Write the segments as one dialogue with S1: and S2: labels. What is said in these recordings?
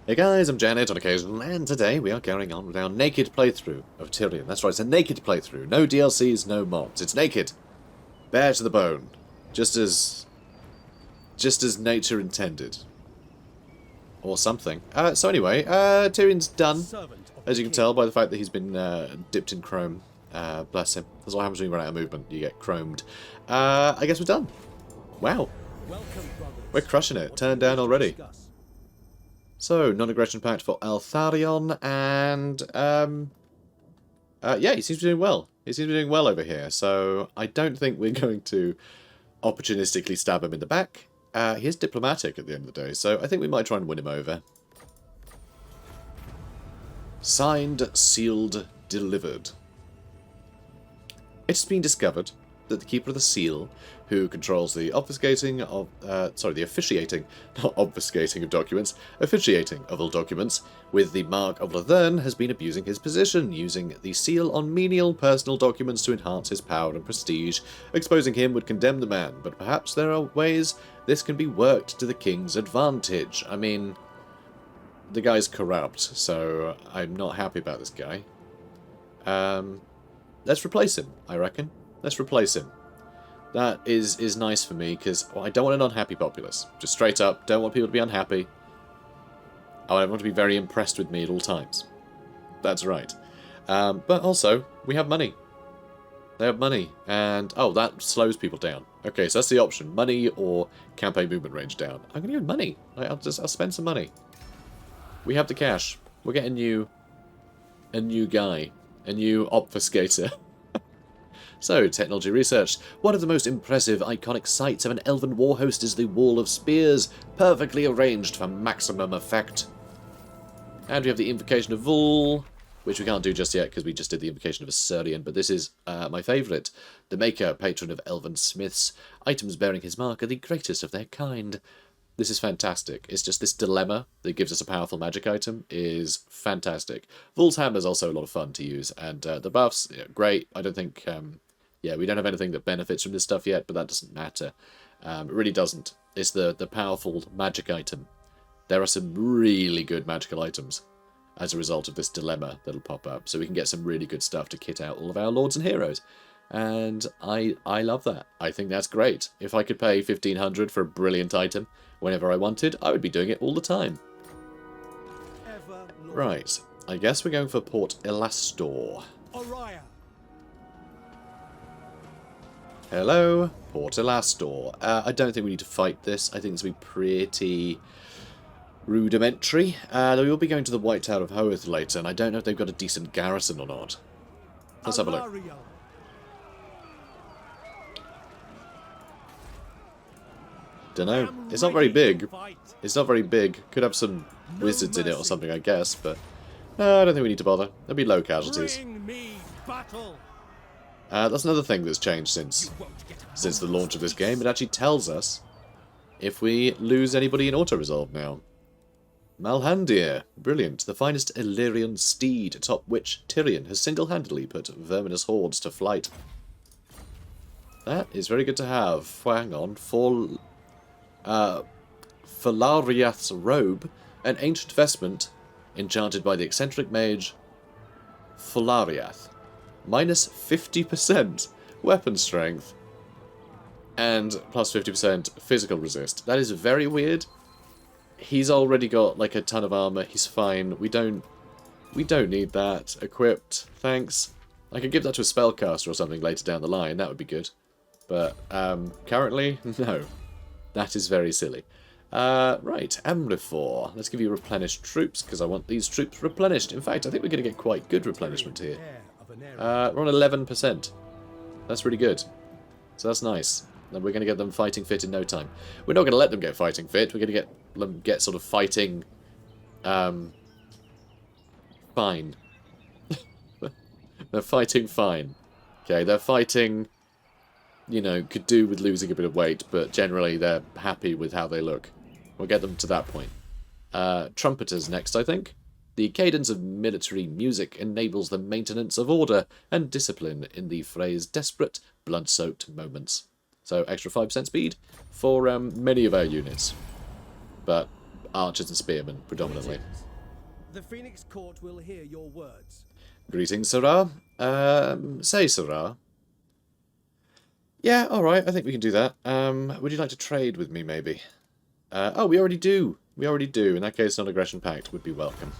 S1: Hey guys, I'm Janet on occasion, and today we are going on with our naked playthrough of Tyrion. That's right, it's a naked playthrough. No DLCs, no mods. It's naked. Bare to the bone. Just as nature intended. Or something. So anyway, Tyrion's done. As you can tell by the fact that he's been dipped in chrome. Bless him. That's what happens when you run out of movement. You get chromed. I guess we're done. Wow. We're crushing it. Turned down already. So, non-aggression pact for Altharion, and, yeah, he seems to be doing well. He seems to be doing well over here, so I don't think we're going to opportunistically stab him in the back. He is diplomatic at the end of the day, so I think we might try and win him over. Signed, sealed, delivered. It's been discovered that the Keeper of the Seal, who controls the officiating of all documents, with the Mark of Lathern, has been abusing his position, using the seal on menial personal documents to enhance his power and prestige. Exposing him would condemn the man, but perhaps there are ways this can be worked to the king's advantage. I mean, the guy's corrupt, so I'm not happy about this guy. Let's replace him, I reckon. Let's replace him. That is nice for me, because I don't want an unhappy populace. Just straight up, don't want people to be unhappy. I want everyone to be very impressed with me at all times. That's right. But also, we have money. They have money, and oh, that slows people down. Okay, so that's the option. Money or campaign movement range down. I'm going to give money. I'll spend some money. We have the cash. We'll get a new guy. A new obfuscator. So, technology research. One of the most impressive iconic sights of an elven war host is the Wall of Spears, perfectly arranged for maximum effect. And we have the Invocation of Vul, which we can't do just yet because we just did the Invocation of Assyrian, but this is my favourite. The Maker, patron of elven smiths. Items bearing his mark are the greatest of their kind. This is fantastic. It's just this dilemma that gives us a powerful magic item is fantastic. Vul's Hammer is also a lot of fun to use, and the buffs, yeah, great. I don't think... yeah, we don't have anything that benefits from this stuff yet, but that doesn't matter. It really doesn't. It's the powerful magic item. There are some really good magical items as a result of this dilemma that'll pop up, so we can get some really good stuff to kit out all of our lords and heroes. And I love that. I think that's great. If I could pay 1,500 for a brilliant item whenever I wanted, I would be doing it all the time. Right, I guess we're going for Port Elastor. Hello, Port Elastor. I don't think we need to fight this. I think this will be pretty rudimentary. We will be going to the White Tower of Hoeth later, and I don't know if they've got a decent garrison or not. Let's have a look. Dunno. It's not very big. It's not very big. Could have some wizards in it or something, I guess, but no, I don't think we need to bother. There'll be low casualties. That's another thing that's changed since the launch of this game. It actually tells us if we lose anybody in auto-resolve now. Malhandir. Brilliant. The finest Illyrian steed, atop which Tyrion has single-handedly put verminous hordes to flight. That is very good to have. Hang on. Falariath's robe, an ancient vestment enchanted by the eccentric mage Falariath. Minus 50% weapon strength and plus 50% physical resist. That is very weird. He's already got like a ton of armor. He's fine. We don't need that equipped. Thanks. I could give that to a spellcaster or something later down the line. That would be good. But currently, no. That is very silly. Right, Amrifor. Let's give you replenished troops because I want these troops replenished. In fact, I think we're going to get quite good replenishment here. We're on 11%. That's really good. So that's nice. Then we're going to get them fighting fit in no time. We're not going to let them get fighting fit. We're going to get them sort of fighting... fine. They're fighting fine. Okay, they're fighting... You know, could do with losing a bit of weight, but generally they're happy with how they look. We'll get them to that point. Trumpeters next, I think. The cadence of military music enables the maintenance of order and discipline in the phrase desperate, blood-soaked moments. So extra 5% speed for many of our units. But archers and spearmen, predominantly.
S2: The Phoenix Court will hear your words.
S1: Greetings, Sirrah. Say, Sirrah. Yeah, alright, I think we can do that. Would you like to trade with me, maybe? Oh, we already do. We already do. In that case, non-aggression pact would be welcome.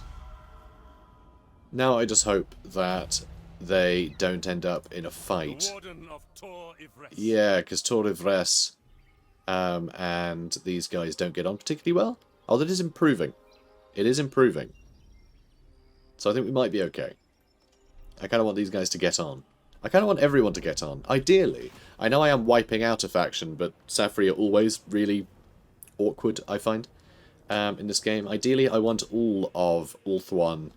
S1: Now I just hope that they don't end up in a fight. Yeah, because Tor-Ivres and these guys don't get on particularly well. Although it is improving. It is improving. So I think we might be okay. I kind of want these guys to get on. I kind of want everyone to get on. Ideally, I know I am wiping out a faction, but Safri are always really awkward, I find, in this game. Ideally, I want all of Ulthuan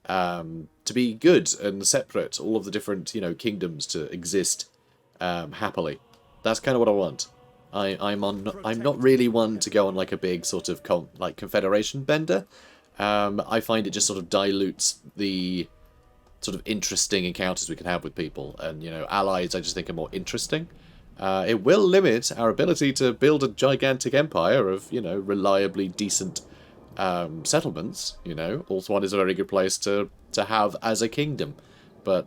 S1: to be good and separate. All of the different, kingdoms to exist happily. That's kind of what I want. I'm not really one to go on like a big sort of confederation bender. I find it just sort of dilutes the sort of interesting encounters we can have with people, and allies I just think are more interesting. It will limit our ability to build a gigantic empire of reliably decent settlements. Ulthuan is a very good place to have as a kingdom, but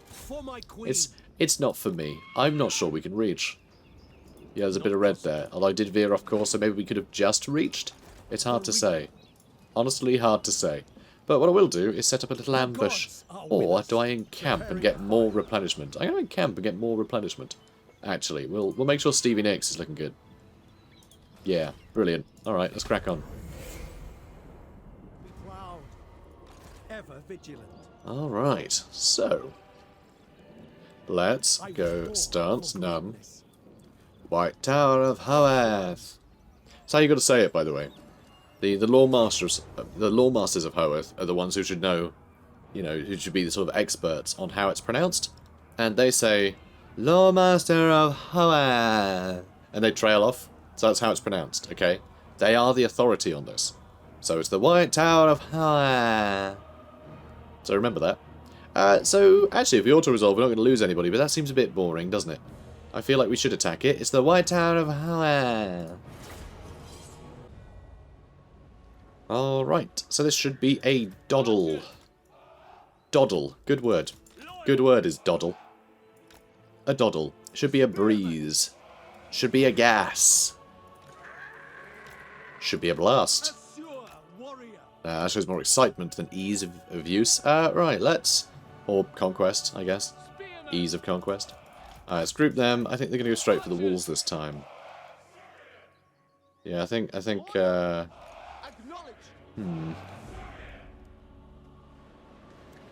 S2: For my queen.
S1: it's not for me. I'm not sure we can reach. Yeah, there's a bit of red there. Although I did veer off course, so maybe we could have just reached. It's hard to say. Honestly, hard to say. But what I will do is set up a little ambush. Or do I encamp and get more replenishment? I'm going to encamp and get more replenishment. Actually, we'll make sure Stevie Nicks is looking good. Yeah, brilliant. Alright, let's crack on.
S2: Proud, ever vigilant.
S1: Alright, so let's go stance none. White Tower of Hoath. That's how you got to say it, by the way. The lore masters of Hoath are the ones who should know, who should be the sort of experts on how it's pronounced. And they say, Lore Master of Hoath, and they trail off. So that's how it's pronounced, okay? They are the authority on this. So it's the White Tower of Hoath. So remember that. So actually, if we auto-resolve, we're not going to lose anybody, but that seems a bit boring, doesn't it? I feel like we should attack it. It's the White Tower of Hoath. Alright, so this should be a doddle. Doddle. Good word. Good word is doddle. A doddle. Should be a breeze. Should be a gas. Should be a blast. That shows more excitement than ease of use. Right, let's... Or conquest, I guess. Ease of conquest. Let's group them. I think they're going to go straight for the walls this time. Yeah, I think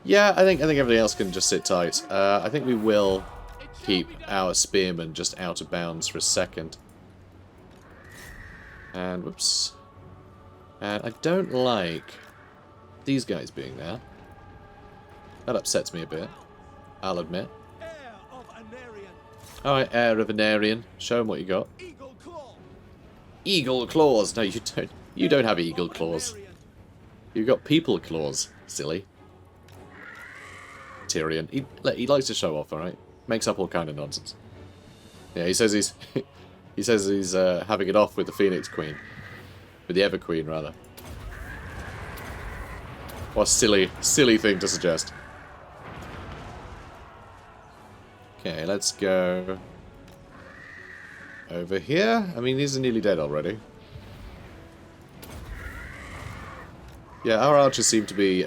S1: Yeah, I think everybody else can just sit tight. I think we will keep our spearmen just out of bounds for a second. And whoops. And I don't like these guys being there. That upsets me a bit, I'll admit. Alright, Heir of Anarian. Show him what you got. Eagle claws! No, you don't. You don't have eagle claws. You've got people claws, silly. Tyrion. He likes to show off, alright? Makes up all kind of nonsense. Yeah, he says he's he says he's having it off with the Phoenix Queen. With the Ever Queen, rather. What a silly thing to suggest. Okay, let's go over here. I mean, these are nearly dead already. Yeah, our archers seem to be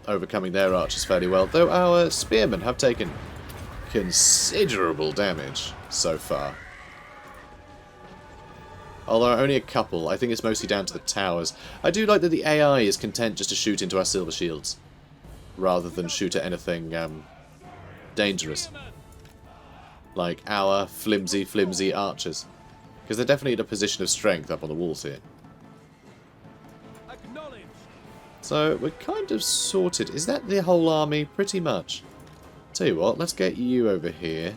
S1: overcoming their archers fairly well, though our spearmen have taken considerable damage so far. Although only a couple. I think it's mostly down to the towers. I do like that the AI is content just to shoot into our silver shields, rather than shoot at anything dangerous. Like our flimsy archers. Because they're definitely in a position of strength up on the walls here. So we're kind of sorted. Is that the whole army? Pretty much. Tell you what, let's get you over here.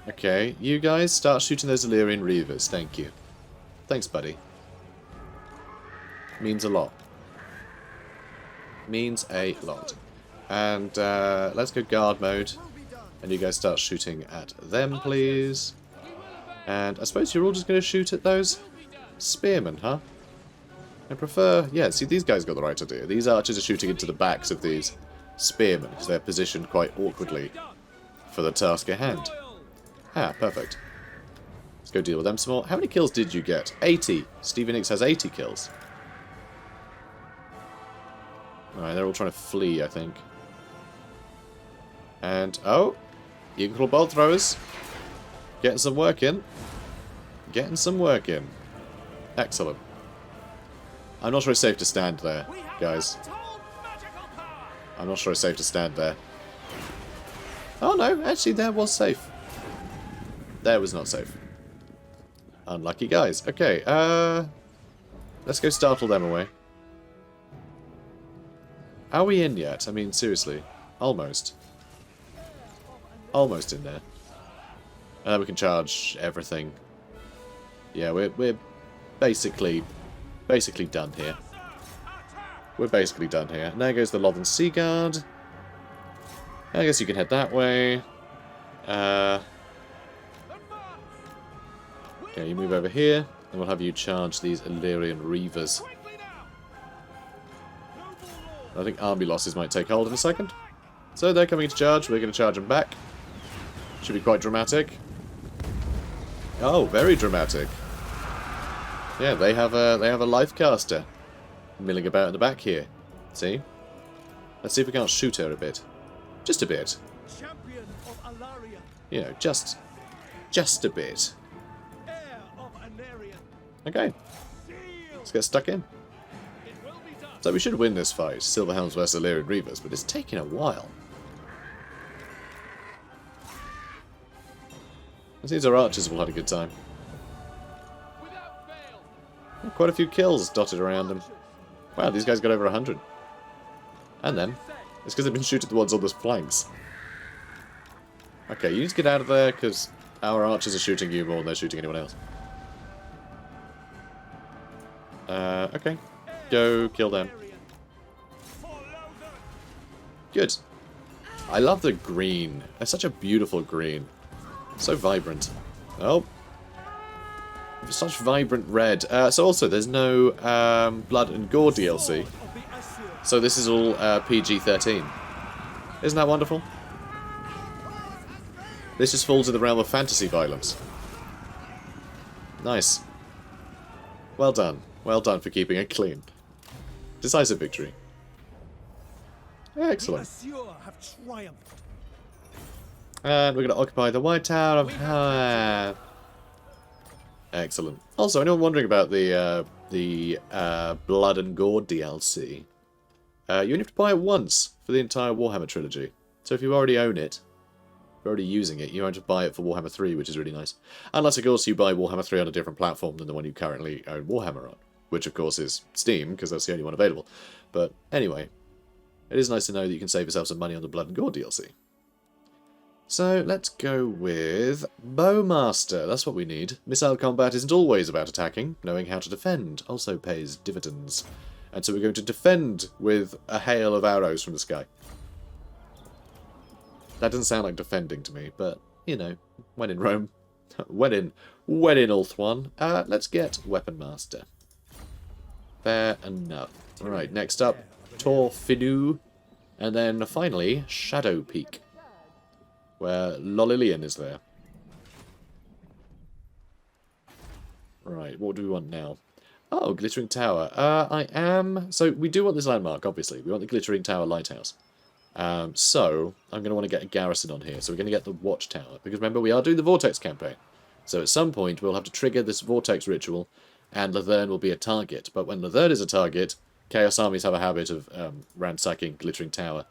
S1: Okay, you guys start shooting those Illyrian Reavers. Thank you. Thanks, buddy. Means a lot. Means a lot. And let's go guard mode. And you guys start shooting at them, please. And I suppose you're all just going to shoot at those Spearmen, huh? I prefer... Yeah, see, these guys got the right idea. These archers are shooting into the backs of these spearmen, because they're positioned quite awkwardly for the task at hand. Ah, perfect. Let's go deal with them some more. How many kills did you get? 80. Stevie Nicks has 80 kills. Alright, they're all trying to flee, I think. And, oh, equal bolt throwers. Getting some work in. Getting some work in. Excellent. I'm not sure it's safe to stand there, guys. I'm not sure it's safe to stand there. Oh no, actually there was safe. There was not safe. Unlucky guys. Okay, let's go startle them away. Are we in yet? I mean, seriously. Almost. Almost in there. And then we can charge everything. Yeah, we're basically done here. We're basically done here. And there goes the Lothern Sea Guard. I guess you can head that way. Okay, you move over here, and we'll have you charge these Illyrian Reavers. I think army losses might take hold in a second. So they're coming to charge. We're going to charge them back. Should be quite dramatic. Oh, very dramatic. Yeah, they have a life caster milling about in the back here. See? Let's see if we can't shoot her a bit. Just a bit.
S2: Champion of Alaria,
S1: You know, just a bit.
S2: heir of Anarian.
S1: Okay, let's get stuck in.
S2: It will be done.
S1: So we should win this fight, Silverhelms versus Illyrian Reavers, but it's taking a while. These are archers will have a good time.
S2: Without fail.
S1: Quite a few kills dotted around them. Wow, these guys got over 100. And then, it's because they've been shooting the ones on the flanks. Okay, you need to get out of there, because our archers are shooting you more than they're shooting anyone else. Okay. Go kill them. Good. I love the green. It's such a beautiful green. So vibrant. Oh. Such vibrant red. So also, there's no Blood and Gore DLC. So this is all PG-13. Isn't that wonderful? This just falls in the realm of fantasy violence. Nice. Well done. Well done for keeping it clean. Decisive victory. Excellent.
S2: Have triumphed.
S1: And we're going to occupy the White Tower of Howe. Excellent. Also, anyone wondering about the Blood and Gore DLC? You only have to buy it once for the entire Warhammer trilogy. So if you already own it, if you're already using it, you don't have to buy it for Warhammer 3, which is really nice. Unless, of course, you buy Warhammer 3 on a different platform than the one you currently own Warhammer on. Which, of course, is Steam, because that's the only one available. But anyway, it is nice to know that you can save yourself some money on the Blood and Gore DLC. So, let's go with Bowmaster. That's what we need. Missile combat isn't always about attacking. Knowing how to defend also pays dividends. And so we're going to defend with a hail of arrows from the sky. That doesn't sound like defending to me, but, you know, when in Rome. when in Ulthuan. Let's get Weapon Master. Fair enough. Alright, next up, Tor Finu. And then, finally, Shadow Peak. Where Lolilian is there. Right, what do we want now? Oh, Glittering Tower. So, we do want this landmark, obviously. We want the Glittering Tower Lighthouse. So, I'm going to want to get a garrison on here. So, we're going to get the Watchtower. Because remember, we are doing the Vortex campaign. So, at some point, we'll have to trigger this Vortex ritual. And Lothern will be a target. But when Lothern is a target, Chaos Armies have a habit of ransacking Glittering Tower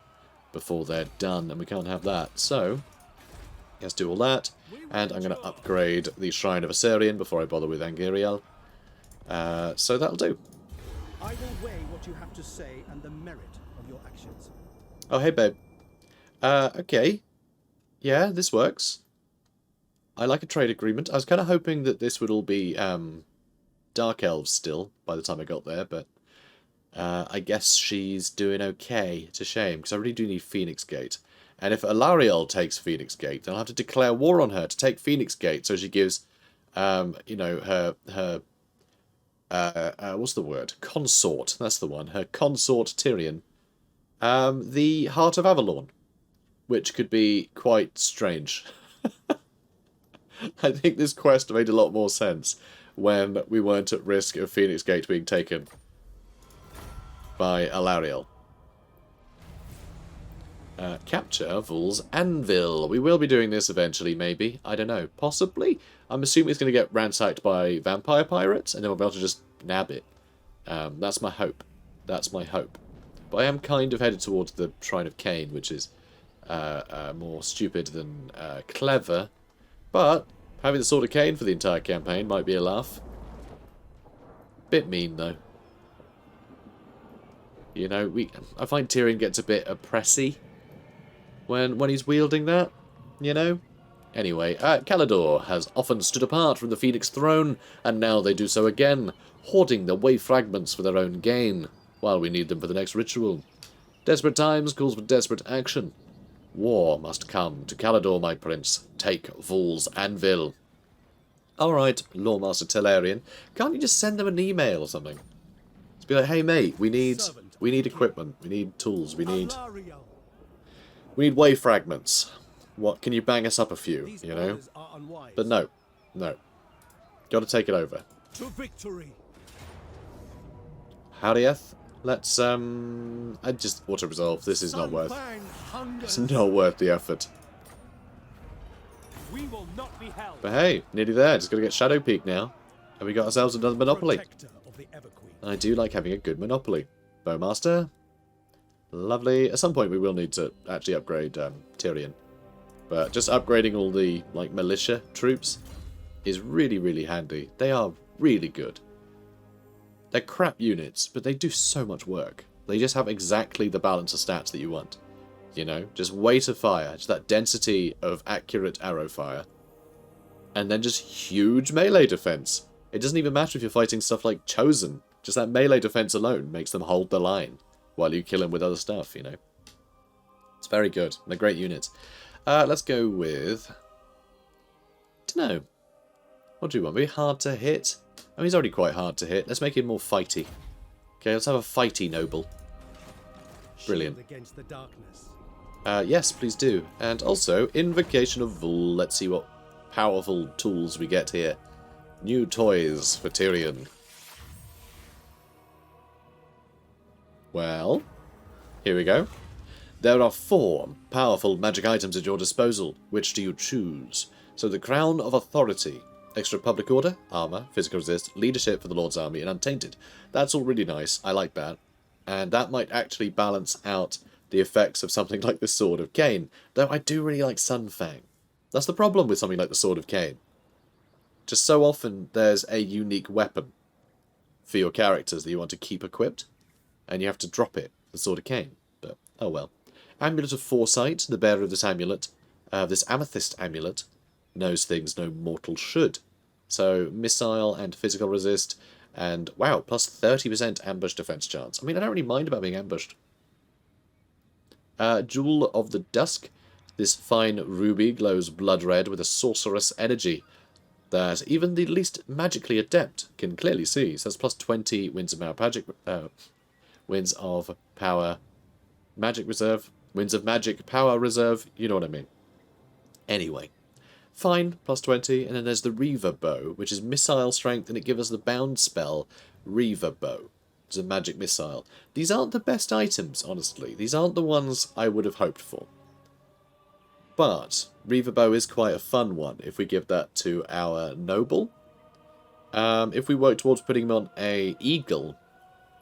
S1: before they're done. And we can't have that. So, let's do all that. And I'm going to upgrade the Shrine of Assyrian before I bother with Angiriel. So that'll do.
S2: I will weigh what you have to say and the merit of your actions.
S1: Oh, hey, babe. Okay. Yeah, this works. I like a trade agreement. I was kind of hoping that this would all be Dark Elves still by the time I got there, but I guess she's doing okay. It's a shame, because I really do need Phoenix Gate. And if Alariel takes Phoenix Gate, then I'll have to declare war on her to take Phoenix Gate, so she gives, you know, her what's the word? Consort. That's the one. Her consort Tyrion. The Heart of Avalon, which could be quite strange. I think this quest made a lot more sense when we weren't at risk of Phoenix Gate being taken by Alariel. Capture Vool's Anvil. We will be doing this eventually, maybe. I don't know. Possibly? I'm assuming it's going to get ransacked by vampire pirates, and then we'll be able to just nab it. That's my hope. That's my hope. But I am kind of headed towards the Shrine of Cain, which is more stupid than clever. But having the Sword of Cain for the entire campaign might be a laugh. Bit mean, though. You know, I find Tyrion gets a bit oppressy when he's wielding that, you know? Anyway, Calidor has often stood apart from the Phoenix throne, and now they do so again, hoarding the way fragments for their own gain, while we need them for the next ritual. Desperate times calls for desperate action. War must come to Calidor, my prince. Take Vool's Anvil. Alright, Lawmaster Telerian, can't you just send them an email or something? Just be like, hey mate, we need equipment, we need tools, we need way fragments. What, can you bang us up a few, you know? But no. Gotta take it over.
S2: To victory.
S1: Howdyeth. Let's, I just auto-resolve. This is not worth... It's not worth the effort.
S2: We will not be held.
S1: But hey, nearly there. Just gotta get Shadow Peak now. And we got ourselves another Monopoly. I do like having a good Monopoly. Bowmaster. Lovely. At some point we will need to actually upgrade Tyrion. But just upgrading all the like militia troops is really, really handy. They are really good. They're crap units, but they do so much work. They just have exactly the balance of stats that you want. You know, just weight of fire, just that density of accurate arrow fire. And then just huge melee defense. It doesn't even matter if you're fighting stuff like Chosen. Just that melee defense alone makes them hold the line while you kill them with other stuff, you know. It's very good. They're great units. Let's go with... Dunno. What do you want? Maybe hard to hit? I mean, he's already quite hard to hit. Let's make him more fighty. Okay, let's have a fighty noble. Brilliant.
S2: Against the darkness.
S1: Yes, please do. And also, Invocation of Vool. Let's see what powerful tools we get here. New toys for Tyrion. Well, here we go. There are 4 powerful magic items at your disposal. Which do you choose? So the Crown of Authority. Extra public order, armor, physical resist, leadership for the Lord's army, and untainted. That's all really nice. I like that. And that might actually balance out the effects of something like the Sword of Cain. Though I do really like Sunfang. That's the problem with something like the Sword of Cain. Just so often there's a unique weapon for your characters that you want to keep equipped. And you have to drop it, the Sword of Cain. But, oh well. Amulet of Foresight, the bearer of this amulet, this amethyst amulet, knows things no mortal should. So, missile and physical resist, and wow, plus 30% ambush defense chance. I mean, I don't really mind about being ambushed. Jewel of the Dusk. This fine ruby glows blood red with a sorcerous energy that even the least magically adept can clearly see. So that's plus 20 winds of power, magic reserve, winds of magic, power reserve, you know what I mean. Anyway. Fine, plus 20, and then there's the Reaver Bow, which is missile strength, and it gives us the bound spell, Reaver Bow. It's a magic missile. These aren't the best items, honestly. These aren't the ones I would have hoped for. But Reaver Bow is quite a fun one if we give that to our Noble. If we work towards putting him on a Eagle,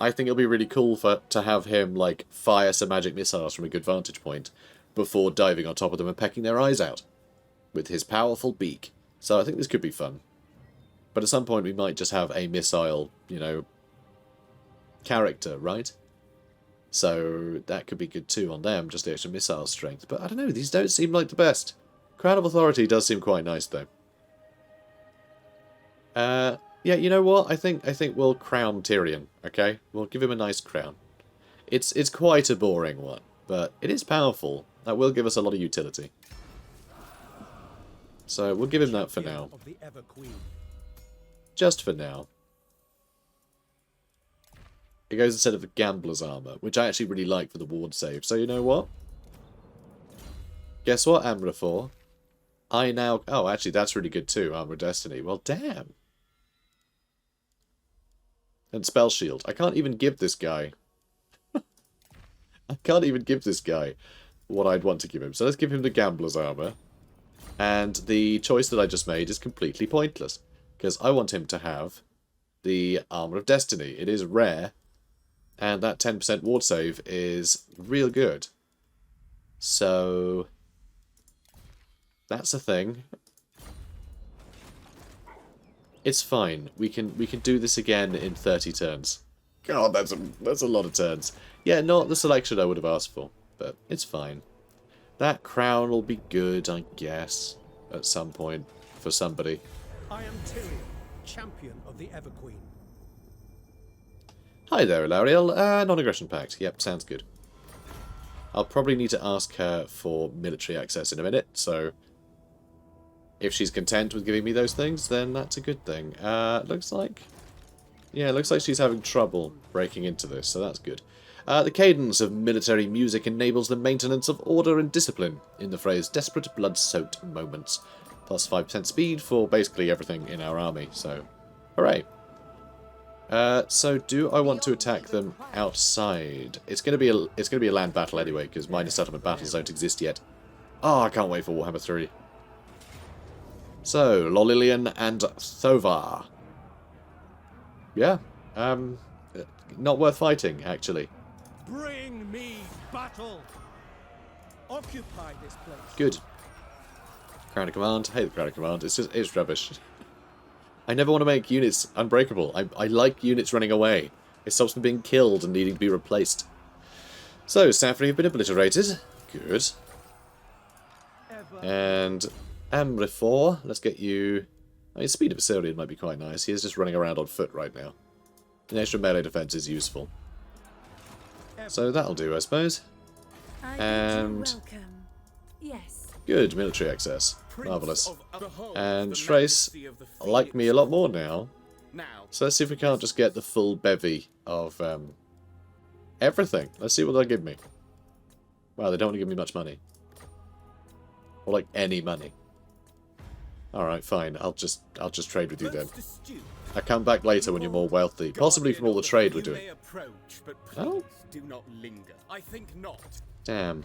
S1: I think it'll be really cool to have him like fire some magic missiles from a good vantage point before diving on top of them and pecking their eyes out with his powerful beak. So I think this could be fun. But at some point we might just have a missile, you know, character, right? So that could be good too on them, just the extra missile strength. But I don't know, these don't seem like the best. Crown of Authority does seem quite nice though. Yeah, you know what? I think we'll crown Tyrion, okay? We'll give him a nice crown. It's quite a boring one, but it is powerful. That will give us a lot of utility. So we'll give him that for now. Just for now. It goes instead of the gambler's armor, which I actually really like for the ward save. So you know what? Guess what, Armor 4? I now... Oh, actually, that's really good too, Armor of Destiny. Well, damn. And Spell Shield. I can't even give this guy... I can't even give this guy what I'd want to give him. So let's give him the gambler's armor. And the choice that I just made is completely pointless. Because I want him to have the Armor of Destiny. It is rare. And that 10% ward save is real good. So... that's a thing. It's fine. We can do this again in 30 turns. God, that's a lot of turns. Yeah, not the selection I would have asked for, but it's fine. That crown will be good, I guess, at some point for somebody.
S2: I am Tyrion, champion of the Everqueen.
S1: Hi there, Ilariel. Non-aggression pact. Yep, sounds good. I'll probably need to ask her for military access in a minute, so if she's content with giving me those things, then that's a good thing. Looks like... yeah, looks like she's having trouble breaking into this, so that's good. The cadence of military music enables the maintenance of order and discipline, in the phrase desperate blood-soaked moments. Plus 5% speed for basically everything in our army, so hooray. So do I want to attack them outside? It's gonna be a land battle anyway, because minor settlement battles don't exist yet. Oh, I can't wait for Warhammer 3. So, Lolilian and Thovar. Yeah, not worth fighting, actually.
S2: Bring me battle. Occupy this place.
S1: Good. Crown of Command. Hate the Crown of Command. It's rubbish. I never want to make units unbreakable. I like units running away. It stops them being killed and needing to be replaced. So, Safri have been obliterated. Good. And Amri 4. Let's get you... I mean, Speed of Assyrian might be quite nice. He is just running around on foot right now. An extra melee defense is useful. So that'll do, I suppose. And...
S3: yes.
S1: Good, military access. Marvellous. And Trace like me a lot more now. So let's see if we can't just get the full bevy of everything. Let's see what they'll give me. Wow, they don't want to give me much money. Or like any money. Alright, fine. I'll just trade with you then. I'll come back later when you're more wealthy. Possibly from all the trade we're doing. Oh?
S2: Do not linger. I think not.
S1: Damn.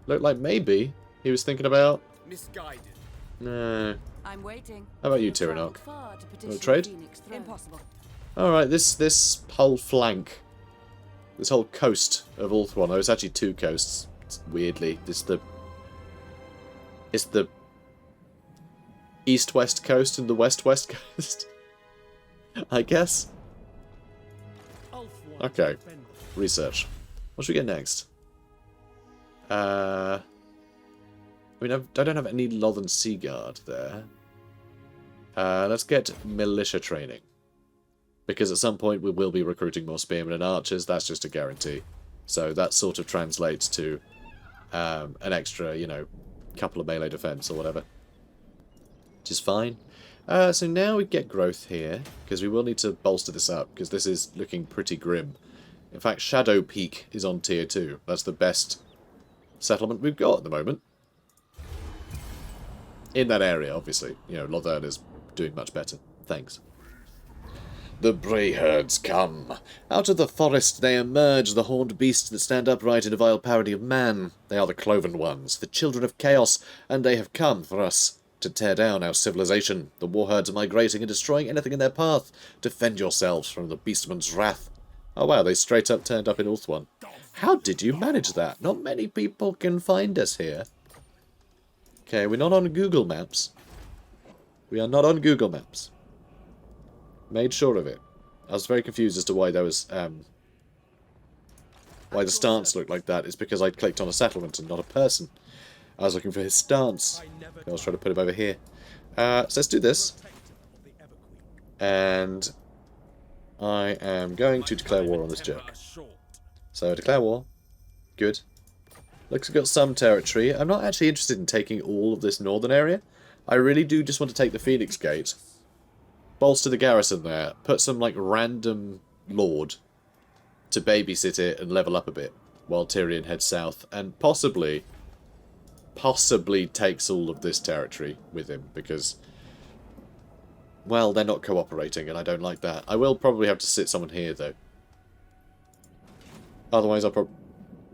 S1: Looked like maybe he was thinking about...
S2: Misguided.
S1: No.
S3: I'm waiting.
S1: How about you, Tyrion? Trade?
S3: Impossible.
S1: Alright, this whole flank, this whole coast of Ulthuan, it's actually two coasts, weirdly. It's the east-west coast and the west-west coast, I guess. Okay, research. What should we get next? I mean, I don't have any Lothern Sea Guard there. Let's get militia training. Because at some point we will be recruiting more spearmen and archers, that's just a guarantee. So that sort of translates to an extra, you know, couple of melee defense or whatever. Which is fine. So now we get growth here, because we will need to bolster this up, because this is looking pretty grim. In fact, Shadow Peak is on tier 2. That's the best settlement we've got at the moment. In that area, obviously. You know, Lothern is doing much better. Thanks. The Bray herds come. Out of the forest they emerge, the horned beasts that stand upright in a vile parody of man. They are the cloven ones, the children of chaos, and they have come for us to tear down our civilization. The war herds are migrating and destroying anything in their path. Defend yourselves from the beastman's wrath. Oh wow, they straight up turned up in Ulthuan. How did you manage that? Not many people can find us here. Okay, we're not on Google Maps. We are not on Google Maps. Made sure of it. I was very confused as to why there was, why the stance looked like that. It's because I clicked on a settlement and not a person. I was looking for his stance. I was trying to put him over here. So let's do this. And I am going to declare war on this jerk. So declare war. Good. Looks like we've got some territory. I'm not actually interested in taking all of this northern area. I really do just want to take the Phoenix Gate. Bolster the garrison there. Put some, like, random lord to babysit it and level up a bit while Tyrion heads south and possibly takes all of this territory with him because, well, they're not cooperating and I don't like that. I will probably have to sit someone here though. Otherwise I'll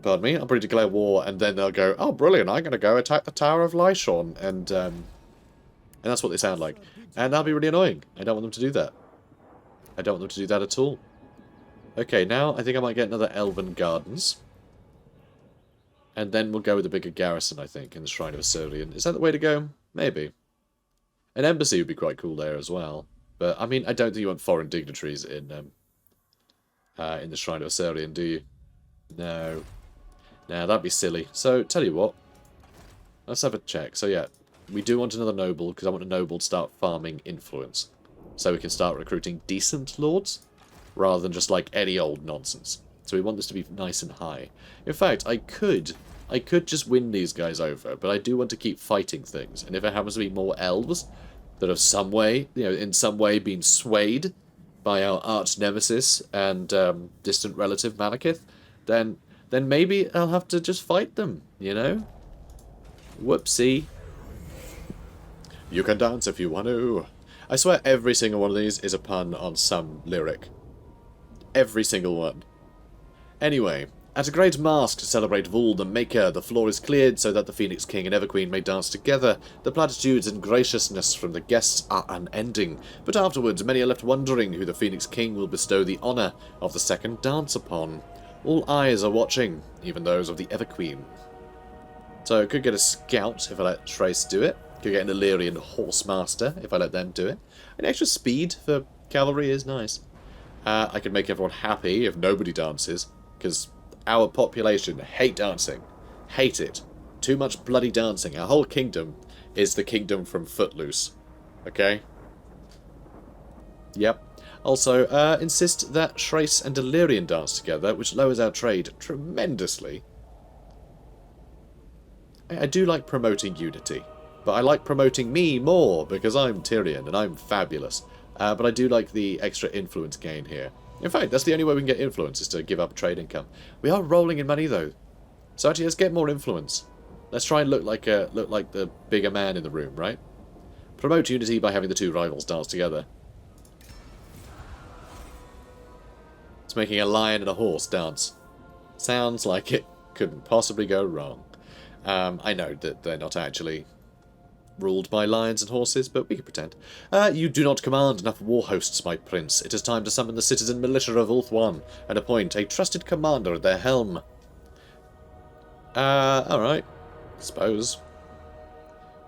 S1: probably declare war and then they'll go, oh brilliant, I'm going to go attack the Tower of Lyshorn, and that's what they sound like. And that'll be really annoying. I don't want them to do that. I don't want them to do that at all. Okay, now I think I might get another Elven Gardens. And then we'll go with a bigger garrison, I think, in the Shrine of Assyrian. Is that the way to go? Maybe. An embassy would be quite cool there as well. But, I mean, I don't think you want foreign dignitaries in the Shrine of Assyrian, do you? No. No, that'd be silly. So, tell you what. Let's have a check. So, yeah, we do want another noble, because I want a noble to start farming influence. So we can start recruiting decent lords, rather than just like any old nonsense. So we want this to be nice and high. In fact, I could just win these guys over, but I do want to keep fighting things. And if it happens to be more elves that have some way, in some way been swayed by our arch nemesis and distant relative Malekith, then maybe I'll have to just fight them, Whoopsie. You can dance if you want to. I swear every single one of these is a pun on some lyric. Every single one. Anyway, at a great masque to celebrate Vul the Maker, the floor is cleared so that the Phoenix King and Everqueen may dance together. The platitudes and graciousness from the guests are unending, but afterwards many are left wondering who the Phoenix King will bestow the honour of the second dance upon. All eyes are watching, even those of the Everqueen. So I could get a scout if I let Trace do it. Could get an Illyrian Horsemaster if I let them do it. An extra speed for cavalry is nice. I could make everyone happy if nobody dances, because our population hate dancing. Hate it. Too much bloody dancing. Our whole kingdom is the kingdom from Footloose. Okay? Yep. Also, insist that Trace and Illyrian dance together, which lowers our trade tremendously. I do like promoting unity. But I like promoting me more, because I'm Tyrion, and I'm fabulous. But I do like the extra influence gain here. In fact, that's the only way we can get influence, is to give up trade income. We are rolling in money, though. So actually, let's get more influence. Let's try and look like the bigger man in the room, right? Promote unity by having the two rivals dance together. It's making a lion and a horse dance. Sounds like it couldn't possibly go wrong. I know that they're not actually ruled by lions and horses, but we can pretend. You do not command enough war hosts, my prince. It is time to summon the citizen militia of Ulthuan and appoint a trusted commander at their helm. Alright. Suppose.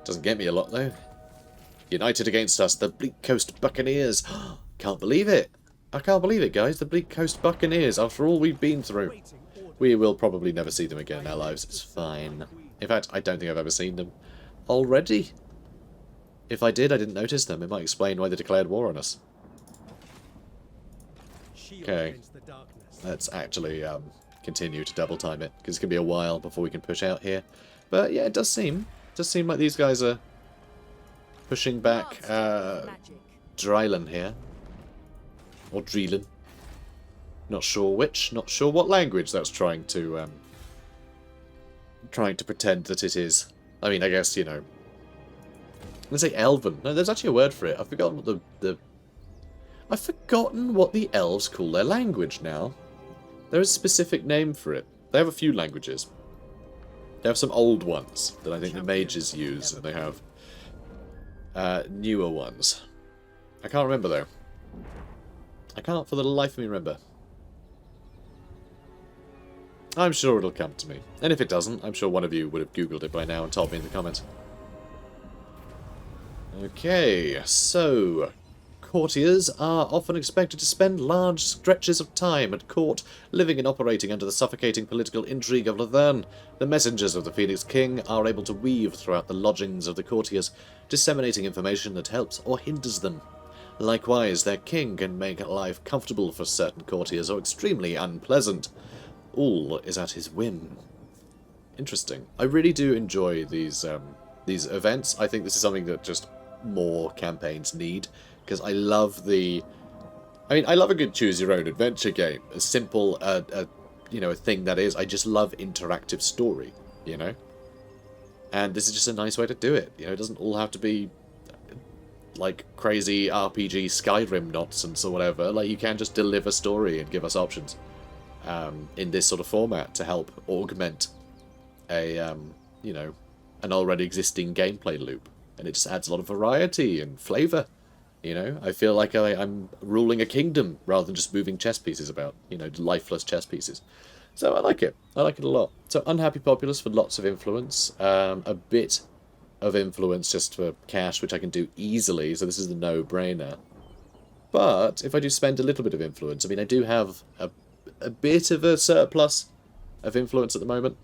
S1: Doesn't get me a lot, though. United against us, the Bleak Coast Buccaneers. Can't believe it. I can't believe it, guys. The Bleak Coast Buccaneers, after all we've been through. We will probably never see them again in our lives. It's fine. In fact, I don't think I've ever seen them already. If I did, I didn't notice them. It might explain why they declared war on us. Okay. Let's actually continue to double time it, because it's going to be a while before we can push out here. But yeah, it does seem like these guys are pushing back Drylan here. Or Dreelan. Not sure which. Not sure what language that's trying to pretend that it is. I mean, I guess, let's say Elven. No, there's actually a word for it. I've forgotten what I've forgotten what the elves call their language now. There is a specific name for it. They have a few languages. They have some old ones that I think the mages use, and they have newer ones. I can't remember, though. I can't for the life of me remember. I'm sure it'll come to me. And if it doesn't, I'm sure one of you would have Googled it by now and told me in the comments. Okay, so courtiers are often expected to spend large stretches of time at court, living and operating under the suffocating political intrigue of Lothern. The messengers of the Phoenix King are able to weave throughout the lodgings of the courtiers, disseminating information that helps or hinders them. Likewise, their king can make life comfortable for certain courtiers or extremely unpleasant. All is at his whim. Interesting. I really do enjoy these events. I think this is something that just more campaigns need, because I love the I mean, I love a good choose-your-own-adventure game. A simple, you know, a thing that is. I just love interactive story, you know? And this is just a nice way to do it. You know, it doesn't all have to be like crazy RPG Skyrim nonsense or whatever. Like, you can just deliver story and give us options in this sort of format to help augment a, you know, an already existing gameplay loop. And it just adds a lot of variety and flavour. You know, I feel like I'm ruling a kingdom rather than just moving chess pieces about. You know, lifeless chess pieces. So I like it. I like it a lot. So unhappy populace for lots of influence. A bit of influence just for cash, which I can do easily. So this is the no-brainer. But if I do spend a little bit of influence, I mean, I do have a bit of a surplus of influence at the moment.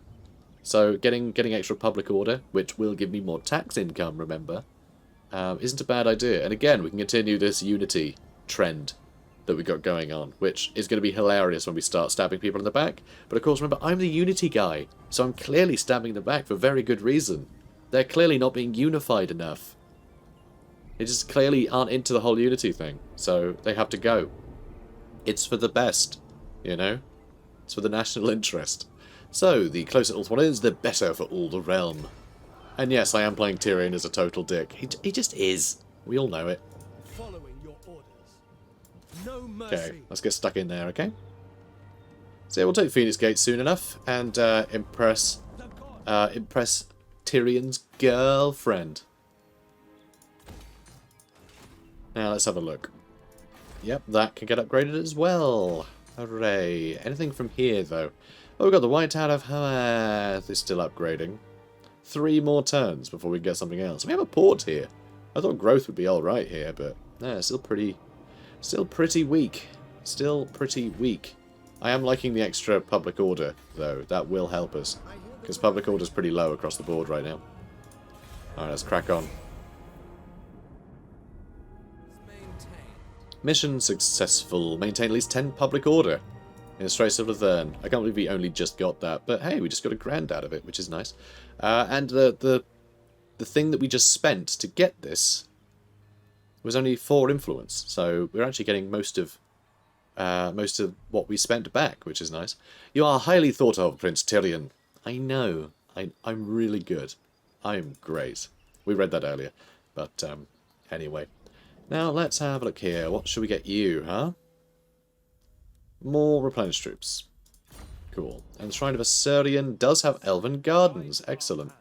S1: So getting extra public order, which will give me more tax income, remember, isn't a bad idea. And again, we can continue this unity trend that we got going on, which is going to be hilarious when we start stabbing people in the back. But of course, remember, I'm the unity guy, so I'm clearly stabbing them back for very good reason. They're clearly not being unified enough. They just clearly aren't into the whole unity thing, so they have to go. It's for the best, you know? It's for the national interest. So, the closer all one is, the better for all the realm. And yes, I am playing Tyrion as a total dick. He just is. We all know it.
S2: Following your orders. No mercy.
S1: Okay, let's get stuck in there, okay? So yeah, we'll take Phoenix Gate soon enough and impress Tyrion's girlfriend. Now let's have a look. Yep, that can get upgraded as well. Hooray. Anything from here, though? Oh, we've got the White Tower of Hath is still upgrading. 3 more turns before we get something else. We have a port here. I thought growth would be alright here, but no, still pretty weak. Still pretty weak. I am liking the extra public order, though. That will help us. Because public order is pretty low across the board right now. Alright, let's crack on. Mission successful. Maintain at least 10 public order in the Straits of Laverne. I can't believe we only just got that, but hey, we just got a grand out of it, which is nice. And the thing that we just spent to get this was only 4 influence, so we're actually getting most of what we spent back, which is nice. You are highly thought of, Prince Tyrion. I know. I'm really good. I'm great. We read that earlier, but anyway. Now, let's have a look here. What should we get you, huh? More replenished troops. Cool. And the Shrine of Assyrian does have Elven Gardens. Excellent.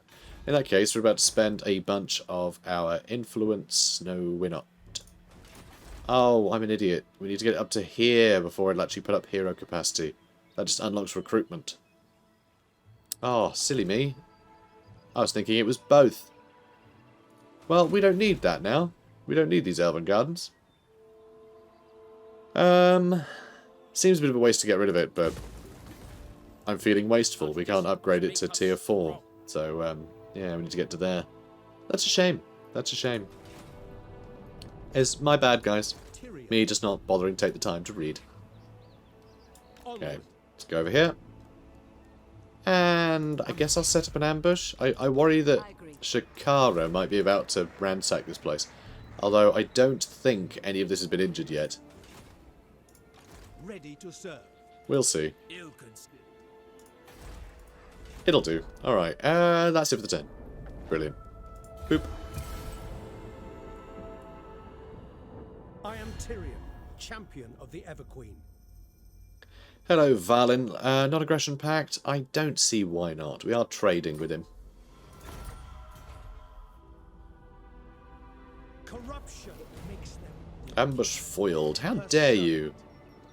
S1: In that case, we're about to spend a bunch of our influence. No, we're not. Oh, I'm an idiot. We need to get it up to here before it'll actually put up hero capacity. That just unlocks recruitment. Oh, silly me. I was thinking it was both. Well, we don't need that now. We don't need these Elven Gardens. Seems a bit of a waste to get rid of it, but I'm feeling wasteful. We can't upgrade it to tier 4. So, yeah, we need to get to there. That's a shame. That's a shame. It's my bad, guys. Me just not bothering to take the time to read. Okay, let's go over here. And I guess I'll set up an ambush. I worry that Shakara might be about to ransack this place. Although I don't think any of this has been injured yet.
S2: Ready to serve.
S1: We'll see. It'll do. Alright, that's it for the turn. Brilliant. Boop.
S2: I am Tyrion, champion of the Everqueen.
S1: Hello, Valin. Non-aggression pact? I don't see why not. We are trading with him.
S2: Corruption makes them.
S1: Ambush foiled. How dare you?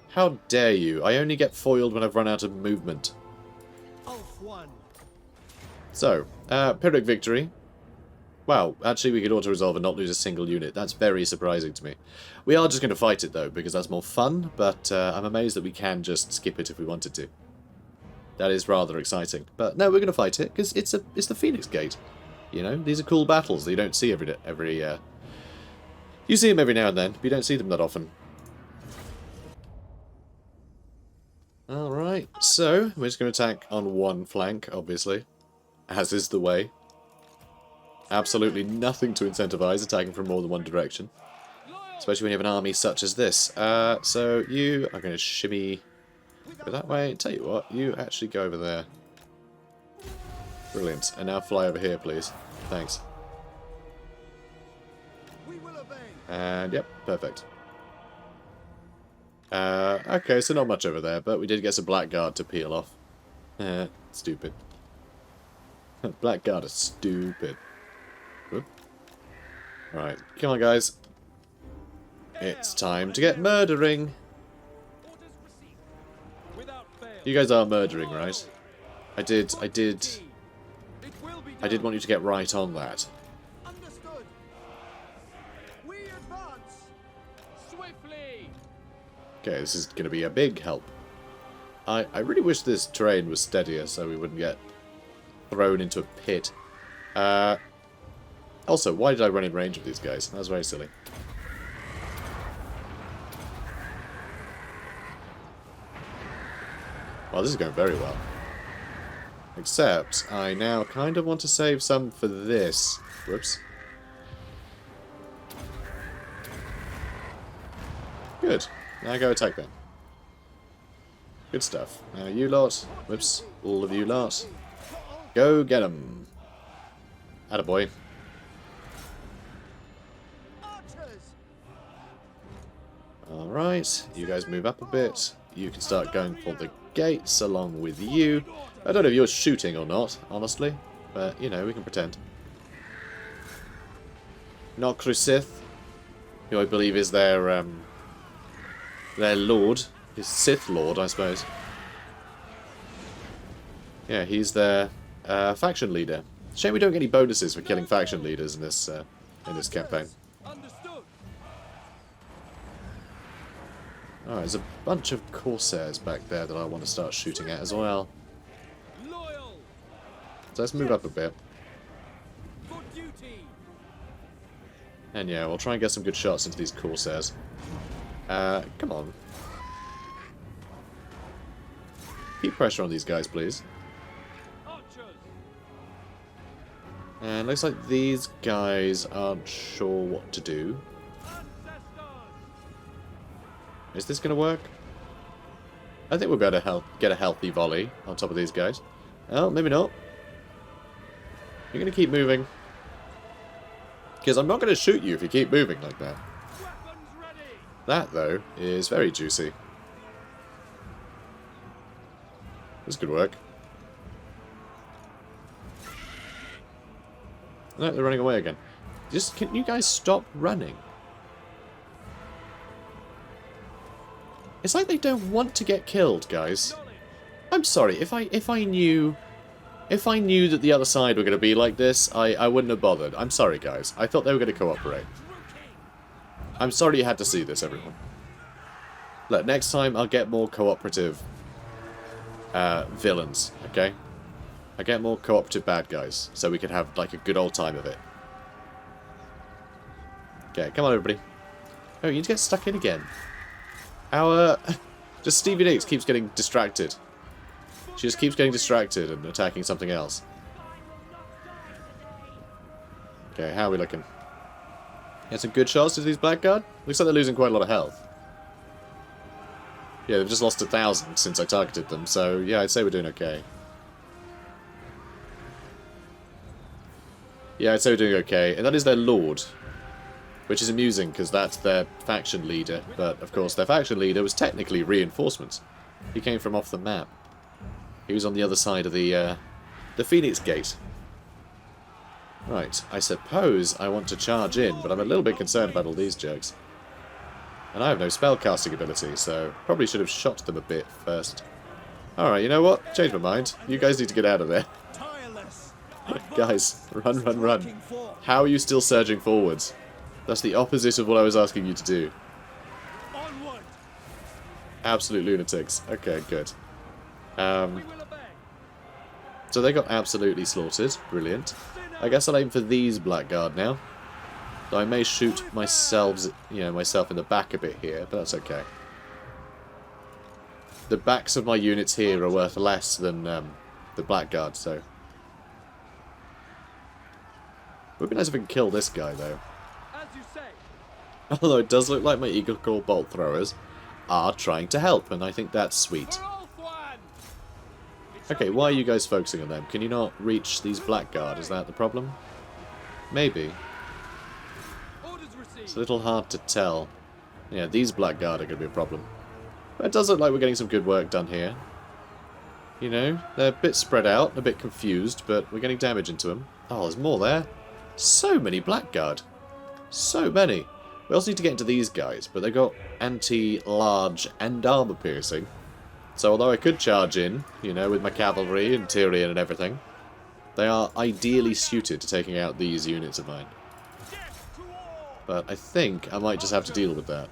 S1: How dare you? I only get foiled when I've run out of movement.
S2: Ulf one.
S1: So, Pyrrhic victory. Wow, actually we could auto-resolve and not lose a single unit. That's very surprising to me. We are just going to fight it, though, because that's more fun, but I'm amazed that we can just skip it if we wanted to. That is rather exciting. But no, we're going to fight it, because it's the Phoenix Gate. You know, these are cool battles that you don't see you see them every now and then, but you don't see them that often. Alright, so we're just going to attack on one flank, obviously. As is the way. Absolutely nothing to incentivize attacking from more than one direction. Especially when you have an army such as this. So you are going to shimmy go that way. Tell you what, you actually go over there. Brilliant. And now fly over here, please. Thanks. And yep, perfect. Okay, so not much over there, but we did get some blackguard to peel off. Stupid. Blackguard is stupid. Whoop. Right, come on guys. It's time to get murdering. You guys are murdering, right? I did want you to get right on that.
S2: Understood. We advance. Swiftly.
S1: Okay, this is going to be a big help. I really wish this terrain was steadier so we wouldn't get thrown into a pit. Also, why did I run in range of these guys? That was very silly. Well, this is going very well. Except, I now kind of want to save some for this. Whoops. Good. Now go attack them. Good stuff. Now you lot. Whoops. All of you lot. Go get them. Attaboy. Alright. You guys move up a bit. You can start going for the gates along with you. I don't know if you're shooting or not, honestly. But, you know, we can pretend. Not Crusith, who I believe is their lord. His Sith Lord, I suppose. Yeah, he's their faction leader. Shame we don't get any bonuses for killing faction leaders in this campaign. Oh, there's a bunch of Corsairs back there that I want to start shooting at as well. So let's move up a bit. And yeah, we'll try and get some good shots into these Corsairs. Come on. Keep pressure on these guys, please. And looks like these guys aren't sure what to do. Is this going to work? I think we'll be able to get a healthy volley on top of these guys. Oh, maybe not. You're going to keep moving. Because I'm not going to shoot you if you keep moving like that. That, though, is very juicy. This could work. No, they're running away again. Just, can you guys stop running? It's like they don't want to get killed, guys. I'm sorry, if I knew that the other side were going to be like this, I wouldn't have bothered. I'm sorry, guys. I thought they were going to cooperate. I'm sorry you had to see this, everyone. Look, next time I'll get more cooperative villains, okay? I get more cooperative bad guys, so we can have like a good old time of it. Okay, come on, everybody. Oh, you need to get stuck in again. Just Stevie Nicks keeps getting distracted. She just keeps getting distracted and attacking something else. Okay, how are we looking? Get some good shots to these blackguard? Looks like they're losing quite a lot of health. Yeah, they've just lost 1,000 since I targeted them, so yeah, I'd say we're doing okay. Yeah, I'd say we're doing okay. And that is their lord. Which is amusing, because that's their faction leader. But, of course, their faction leader was technically reinforcements. He came from off the map. He was on the other side of the Phoenix Gate. Right, I suppose I want to charge in, but I'm a little bit concerned about all these jerks. And I have no spellcasting ability, so probably should have shot them a bit first. Alright, you know what? Change my mind. You guys need to get out of there. Guys, run, run, run. How are you still surging forwards? That's the opposite of what I was asking you to do. Absolute lunatics. Okay, good. So they got absolutely slaughtered. Brilliant. I guess I'll aim for these blackguard now. Though I may shoot myself in the back a bit here, but that's okay. The backs of my units here are worth less than the blackguard, so... It would be nice if we could kill this guy, though. Although it does look like my Eagle Claw bolt throwers are trying to help, and I think that's sweet. Okay, why are you guys focusing on them? Can you not reach these Blackguard? Is that the problem? Maybe. It's a little hard to tell. Yeah, these Blackguard are going to be a problem. But it does look like we're getting some good work done here. You know, they're a bit spread out, a bit confused, but we're getting damage into them. Oh, there's more there. So many Blackguard. So many. We also need to get into these guys, but they've got anti-large and armor piercing. So although I could charge in, you know, with my cavalry and Tyrion and everything, they are ideally suited to taking out these units of mine. But I think I might just have to deal with that.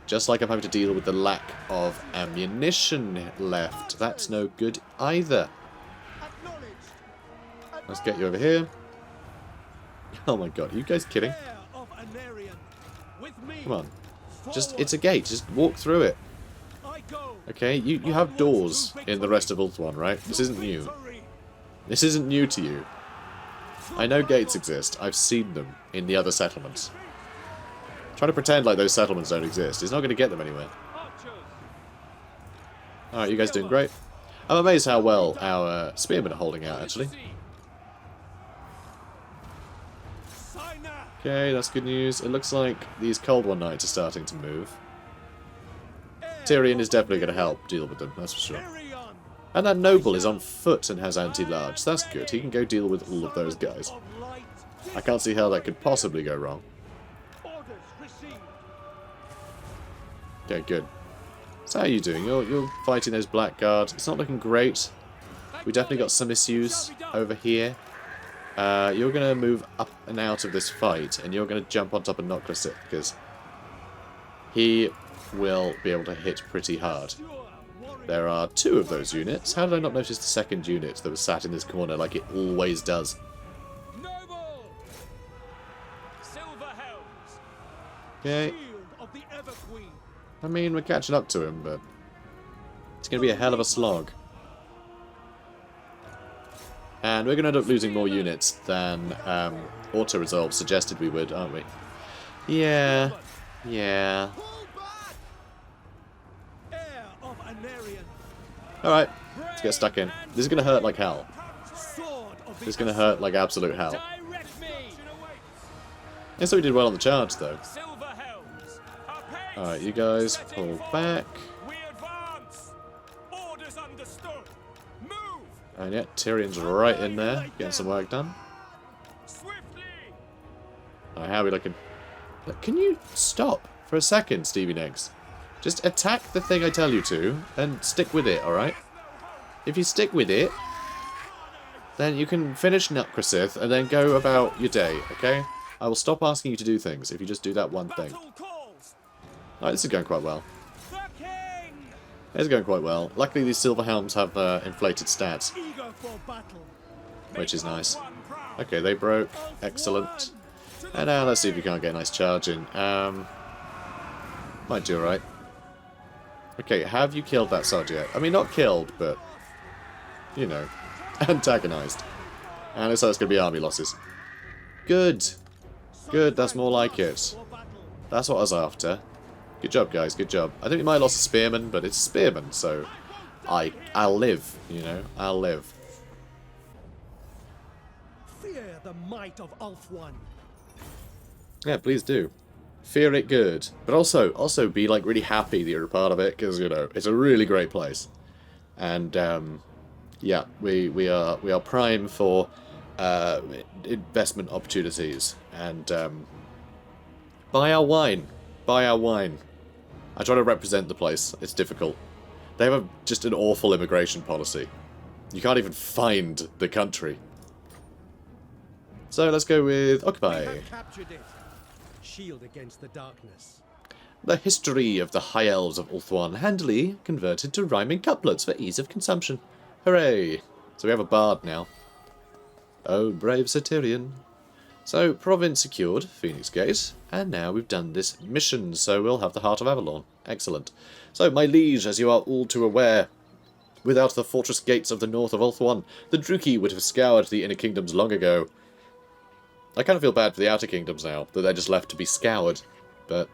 S1: Just like I'm having to deal with the lack of ammunition left. That's no good either. Let's get you over here. Oh my god, are you guys kidding? Come on. Just, it's a gate. Just walk through it. Okay, you have doors in the rest of Ulthuan, right? This isn't new. This isn't new to you. I know gates exist. I've seen them in the other settlements. Trying to pretend like those settlements don't exist is not going to get them anywhere. Alright, you guys doing great. I'm amazed how well our spearmen are holding out, actually. Okay, that's good news. It looks like these Cold War Knights are starting to move. Tyrion is definitely going to help deal with them, that's for sure. And that noble is on foot and has anti-large. That's good. He can go deal with all of those guys. I can't see how that could possibly go wrong. Okay, good. So how are you doing? You're fighting those Blackguard. It's not looking great. We definitely got some issues over here. You're going to move up and out of this fight, and you're going to jump on top of Nokrisit, because he will be able to hit pretty hard. There are 2 of those units. How did I not notice the second unit that was sat in this corner like it always does? Okay. I mean, we're catching up to him, but it's going to be a hell of a slog. And we're going to end up losing more units than auto-resolve suggested we would, aren't we? Yeah. Yeah. Alright, let's get stuck in. This is going to hurt like hell. This is going to hurt like absolute hell. I guess we did well on the charge, though. Alright, you guys pull back. And yeah, Tyrion's right in there, getting some work done. Alright, how are we looking? Can you stop for a second, Stevie Nicks? Just attack the thing I tell you to, and stick with it, alright? If you stick with it, then you can finish Nokrisit and then go about your day, okay? I will stop asking you to do things if you just do that one thing. Alright, this is going quite well. It's going quite well. Luckily these silver helms have inflated stats, which is nice. Okay, they broke. Excellent. And now let's see if we can't get a nice charge in. Might do alright. Okay, have you killed that Sod yet? I mean, not killed, but, you know, antagonized. And it looks like it's going to be army losses. Good. Good, that's more like it. That's what I was after. Good job, guys, good job. I think we might have lost a spearman, but it's a spearman, so I'll live, you know, I'll live.
S2: Fear the might of Ulthuan.
S1: Yeah, please do. Fear it good. But also be, like, really happy that you're a part of it, because, you know, it's a really great place. And, yeah, we are prime for investment opportunities. And, buy our wine. Buy our wine. I try to represent the place. It's difficult. They have just an awful immigration policy. You can't even find the country. So let's go with Occupy.
S2: We have captured it. Shield against the darkness.
S1: The history of the High Elves of Ulthuan handily converted to rhyming couplets for ease of consumption. Hooray! So we have a bard now. Oh, brave Sir Tyrion. So, province secured, Phoenix Gate, and now we've done this mission, so we'll have the Heart of Avalon. Excellent. So, my liege, as you are all too aware, without the fortress gates of the north of Ulthuan, the Druki would have scoured the inner kingdoms long ago. I kind of feel bad for the Outer Kingdoms now, that they're just left to be scoured. But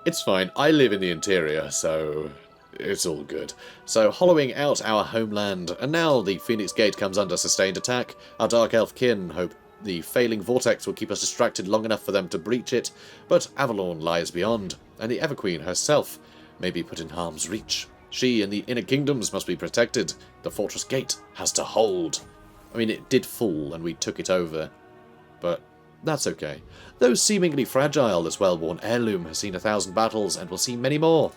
S1: it's fine. I live in the interior, so it's all good. So, hollowing out our homeland, and now the Phoenix Gate comes under sustained attack. Our Dark Elf kin hope the failing vortex will keep us distracted long enough for them to breach it, but Avalon lies beyond, and the Everqueen herself may be put in harm's reach. She and the Inner Kingdoms must be protected. The Fortress Gate has to hold. I mean, it did fall, and we took it over, but that's okay. Though seemingly fragile, this well-worn heirloom has seen 1,000 battles, and will see many more.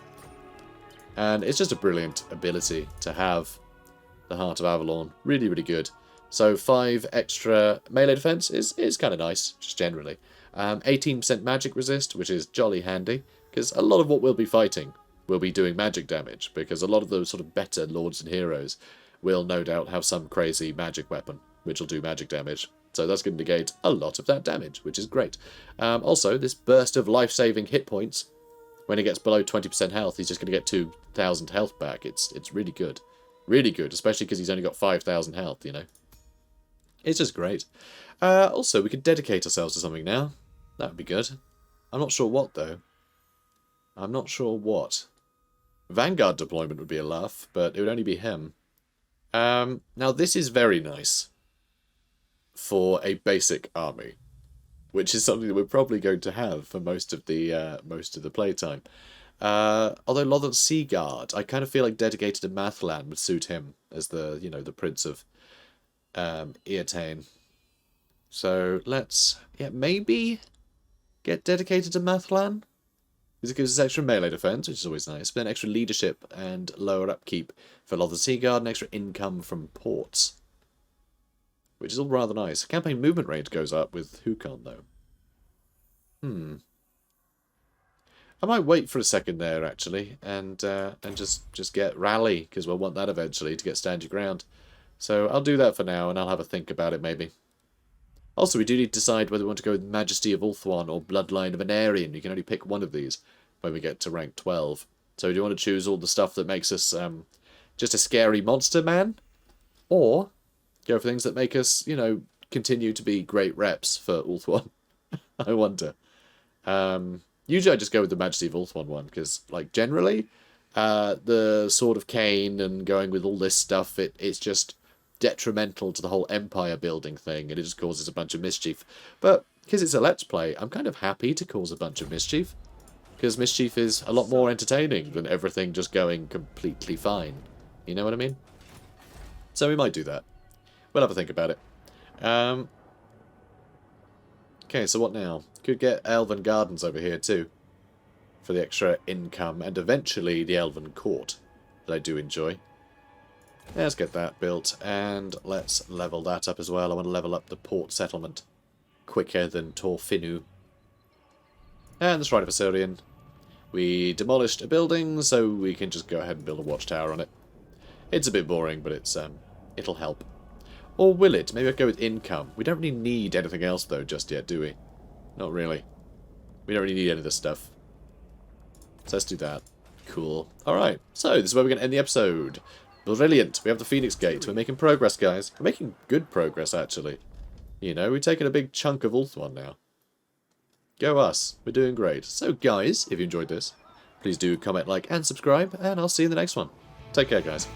S1: And it's just a brilliant ability to have, the Heart of Avalon. Really, really good. So 5 extra melee defense is kind of nice, just generally. 18% magic resist, which is jolly handy, because a lot of what we'll be fighting will be doing magic damage, because a lot of those sort of better lords and heroes will no doubt have some crazy magic weapon, which will do magic damage. So that's going to negate a lot of that damage, which is great. Also, this burst of life-saving hit points, when he gets below 20% health, he's just going to get 2,000 health back. It's really good. Really good, especially because he's only got 5,000 health, you know. It's just great. Also, we could dedicate ourselves to something now. That would be good. I'm not sure what, though. I'm not sure what. Vanguard deployment would be a laugh, but it would only be him. Now, this is very nice for a basic army, which is something that we're probably going to have for most of the playtime. Although Lothar Seaguard, I kind of feel like dedicated to Mathlan would suit him as the, you know, the Prince of Eotane. So let's, maybe get dedicated to Mathlan, because it gives us extra melee defense, which is always nice, but then extra leadership and lower upkeep for Lothar Seaguard, and extra income from ports, which is all rather nice. Campaign movement range goes up with Hukon, though. I might wait for a second there, actually, and just get Rally, because we'll want that eventually to get Stand Your Ground. So I'll do that for now, and I'll have a think about it, maybe. Also, we do need to decide whether we want to go with Majesty of Ulthuan or Bloodline of Anarian. You can only pick one of these when we get to rank 12. So do you want to choose all the stuff that makes us just a scary monster man? Or go for things that make us, you know, continue to be great reps for Ulthuan? I wonder. Usually I just go with the Majesty of Ulthuan one, because, like, generally, the Sword of Cain and going with all this stuff, it's just detrimental to the whole empire building thing, and it just causes a bunch of mischief. But because it's a Let's Play, I'm kind of happy to cause a bunch of mischief, because mischief is a lot more entertaining than everything just going completely fine. You know what I mean? So we might do that. We'll have a think about it. Okay, so what now? Could get Elven Gardens over here too, for the extra income, and eventually the Elven Court that I do enjoy. Let's get that built, and let's level that up as well. I want to level up the port settlement quicker than Torfinu. And the Shrine of Osirian. We demolished a building, so we can just go ahead and build a watchtower on it. It's a bit boring, but it'll help. Or will it? Maybe I'll go with income. We don't really need anything else, though, just yet, do we? Not really. We don't really need any of this stuff. So let's do that. Cool. Alright, so this is where we're going to end the episode. Brilliant. We have the Phoenix Gate. We're making progress, guys. We're making good progress, actually. You know, we've taken a big chunk of Ulthuan now. Go us. We're doing great. So, guys, if you enjoyed this, please do comment, like, and subscribe, and I'll see you in the next one. Take care, guys.